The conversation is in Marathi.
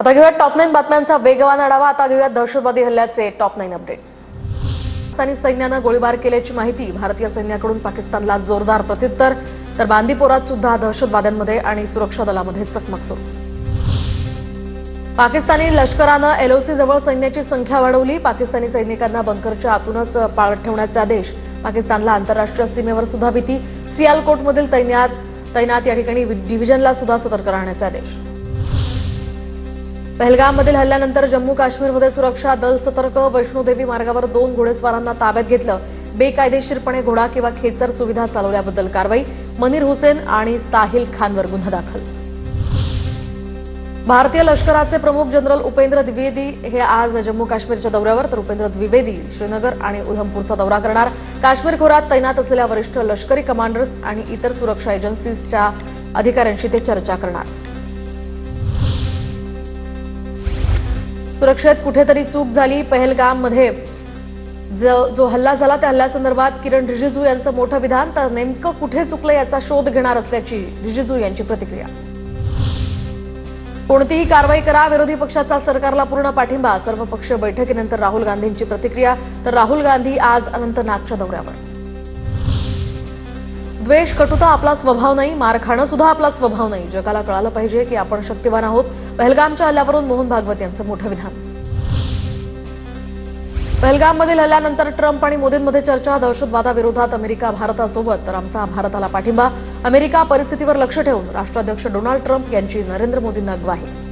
आता घेऊया टॉप 9 बातम्यांचा वेगवान आढावा। आता घेऊया दहशतवादी हल्ल्याचे टॉप 9 अपडेट्स। पाकिस्तानी सैन्याने गोळीबार केल्याची माहिती। भारतीय सैन्याकडून पाकिस्तानला जोरदार प्रत्युत्तर। तर बांदीपोरात सुद्धा दहशतवाद्यांमध्ये आणि सुरक्षा दलामध्ये चकमक सुरू। पाकिस्तानी लष्कराने एलओसी जवळ सैन्याची संख्या वाढवली। पाकिस्तानी सैनिकांना बंकरच्या आतूनच पाळत ठेवण्याचे आदेश। पाकिस्तानला आंतरराष्ट्रीय सीमेवर सुद्धा भीती। सियालकोटमधील तैनात या ठिकाणी डिव्हिजनला सुद्धा सतर्क राहण्याचे आदेश। पहलगाममधील हल्ल्यानंतर जम्मू काश्मीरमध्ये सुरक्षा दल सतर्क। वैष्णोदेवी मार्गावर 2 घोडेस्वारांना ताब्यात घेतलं। बेकायदेशीरपणे घोडा किंवा खेचर सुविधा चालवल्याबद्दल कारवाई। मनीर हुसेन आणि साहिल खानवर गुन्हा दाखल। भारतीय लष्कराचे प्रमुख जनरल उपेंद्र द्विवेदी हे आज जम्मू काश्मीरच्या दौऱ्यावर। तर उपेंद्र द्विवेदी श्रीनगर आणि उधमपूरचा दौरा करणार। काश्मीर खोऱ्यात तैनात असलेल्या वरिष्ठ लष्करी कमांडर्स आणि इतर सुरक्षा एजन्सीजच्या अधिकाऱ्यांशी ते चर्चा करणार। सुरक्षेत कुठेतरी चूक झाली। पहलगाममध्ये जो हल्ला झाला त्या हल्ल्यासंदर्भात किरण रिजिजू यांचं मोठं विधान। तर नेमकं कुठे चुकलं याचा शोध घेणार असल्याची रिजिजू यांची प्रतिक्रिया। कोणतीही कारवाई करा, विरोधी पक्षाचा सरकारला पूर्ण पाठिंबा। सर्वपक्षीय बैठकीनंतर राहुल गांधींची प्रतिक्रिया। तर राहुल गांधी आज अनंतनागच्या दौऱ्यावर। द्वेष कटुता आपला स्वभाव नाही, मार खाणं सुद्धा आपला स्वभाव नाही। जगाला कळालं पाहिजे की आपण शक्तिवान आहोत। पहलगामच्या हल्ल्यावरून मोहन भागवत यांचं मोठं विधान। पहलगाममधील हल्ल्यानंतर ट्रम्प आणि मोदींमध्ये चर्चा। दहशतवादाविरोधात अमेरिका भारतासोबत, तर आमचा भारताला पाठिंबा। अमेरिका परिस्थितीवर लक्ष ठेवून राष्ट्राध्यक्ष डोनाल्ड ट्रम्प यांची नरेंद्र मोदींना ग्वाही।